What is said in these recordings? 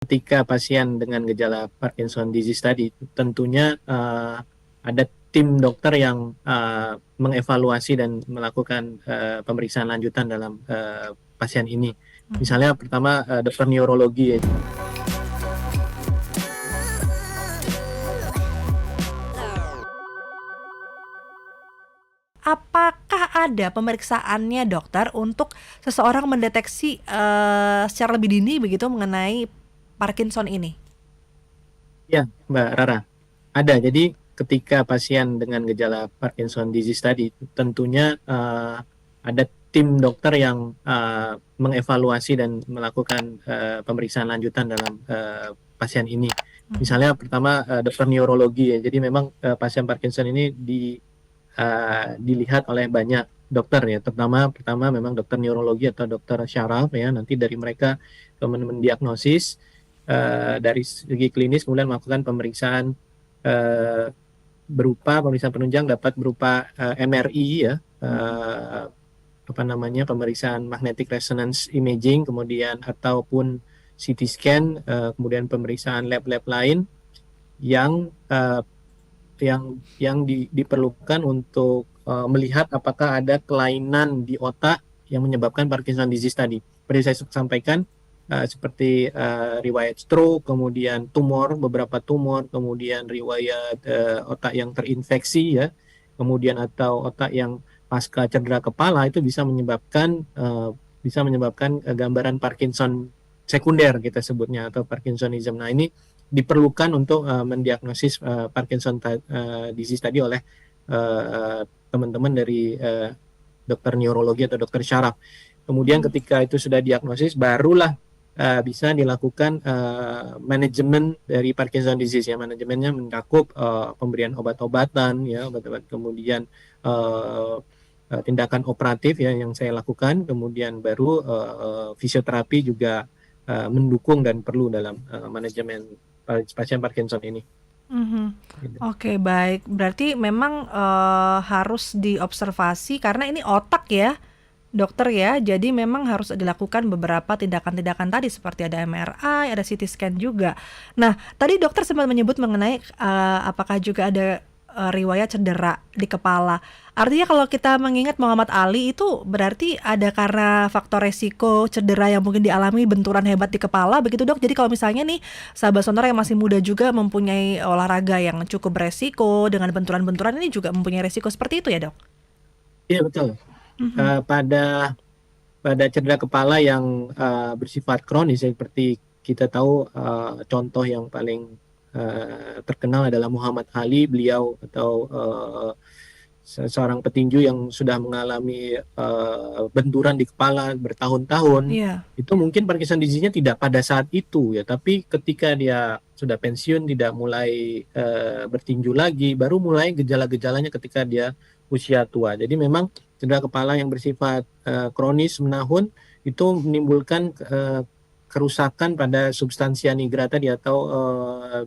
Ketika pasien dengan gejala Parkinson disease tadi, tentunya ada tim dokter yang mengevaluasi dan melakukan pemeriksaan lanjutan dalam pasien ini. Misalnya pertama dokter neurologi ya. Apakah ada pemeriksaannya dokter untuk seseorang mendeteksi secara lebih dini begitu mengenai Parkinson ini? Ya, Mbak Rara, ada. Jadi ketika pasien dengan gejala Parkinson disease tadi, tentunya ada tim dokter yang mengevaluasi dan melakukan pemeriksaan lanjutan dalam pasien ini. Misalnya pertama dokter neurologi ya. Jadi memang pasien Parkinson ini dilihat oleh banyak dokter ya. Pertama memang dokter neurologi atau dokter syaraf ya. Nanti dari mereka mendiagnosis dari segi klinis, kemudian melakukan pemeriksaan berupa pemeriksaan penunjang, dapat berupa MRI ya, pemeriksaan magnetic resonance imaging, kemudian ataupun CT scan, kemudian pemeriksaan lab-lab lain yang diperlukan untuk melihat apakah ada kelainan di otak yang menyebabkan Parkinson disease tadi. Seperti saya sampaikan, seperti riwayat stroke, kemudian beberapa tumor, kemudian riwayat otak yang terinfeksi ya, kemudian atau otak yang pasca cedera kepala itu bisa menyebabkan gambaran Parkinson sekunder kita sebutnya, atau Parkinsonism. Nah, ini diperlukan untuk mendiagnosis Parkinson disease tadi oleh teman-teman dari dokter neurologi atau dokter syaraf. Kemudian ketika itu sudah diagnosis, barulah bisa dilakukan manajemen dari Parkinson disease ya. Manajemennya mencakup pemberian obat-obatan ya, kemudian tindakan operatif ya yang saya lakukan, kemudian baru fisioterapi juga mendukung dan perlu dalam manajemen pasien Parkinson ini. Oke, baik. Berarti memang harus diobservasi karena ini otak ya, dokter ya. Jadi memang harus dilakukan beberapa tindakan-tindakan tadi seperti ada MRI, ada CT scan juga. Nah, tadi dokter sempat menyebut mengenai apakah juga ada riwayat cedera di kepala. Artinya kalau kita mengingat Muhammad Ali itu berarti ada karena faktor resiko cedera yang mungkin dialami benturan hebat di kepala begitu dok. Jadi kalau misalnya nih sahabat sonora yang masih muda juga mempunyai olahraga yang cukup beresiko dengan benturan-benturan ini juga mempunyai resiko seperti itu ya dok? Iya betul. Pada cedera kepala yang bersifat kronis, seperti kita tahu contoh yang paling terkenal adalah Muhammad Ali. Beliau atau seorang petinju yang sudah mengalami benturan di kepala bertahun-tahun. Itu mungkin Parkinson disease-nya tidak pada saat itu ya, tapi ketika dia sudah pensiun, tidak mulai bertinju lagi, baru mulai gejala-gejalanya ketika dia usia tua. Jadi memang cedera kepala yang bersifat kronis menahun itu menimbulkan kerusakan pada substansia nigra tadi, atau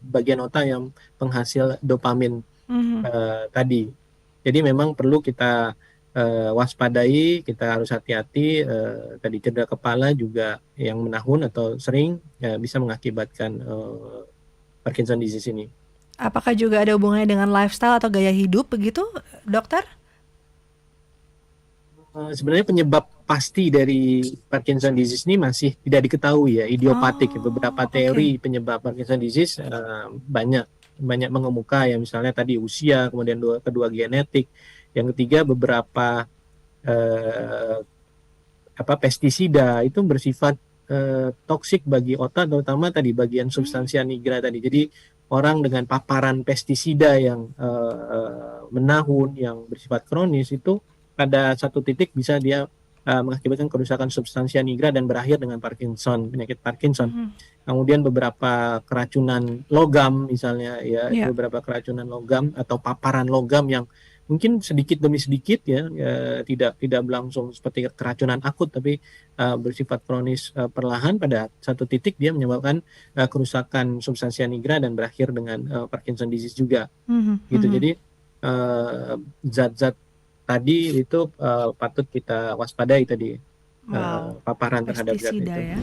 bagian otak yang penghasil dopamin tadi. Jadi memang perlu kita waspadai, kita harus hati-hati. Tadi cedera kepala juga yang menahun atau sering bisa mengakibatkan Parkinson disease ini. Apakah juga ada hubungannya dengan lifestyle atau gaya hidup begitu, dokter? Sebenarnya penyebab pasti dari Parkinson disease ini masih tidak diketahui ya, idiopatik. Beberapa teori penyebab Parkinson disease banyak mengemuka ya, misalnya tadi usia, kemudian kedua genetik, yang ketiga beberapa pestisida itu bersifat toksik bagi otak, terutama tadi bagian substansia nigra tadi. Jadi orang dengan paparan pestisida yang menahun, yang bersifat kronis, itu pada satu titik bisa dia mengakibatkan kerusakan substansia nigra dan berakhir dengan penyakit Parkinson. Kemudian beberapa keracunan logam misalnya ya, beberapa keracunan logam atau paparan logam yang mungkin sedikit demi sedikit ya, tidak berlangsung seperti keracunan akut, tapi bersifat kronis perlahan, pada satu titik dia menyebabkan kerusakan substansia nigra dan berakhir dengan Parkinson disease juga. Gitu. Jadi zat-zat tadi itu patut kita waspadai tadi, paparan terhadap zat itu. Ya.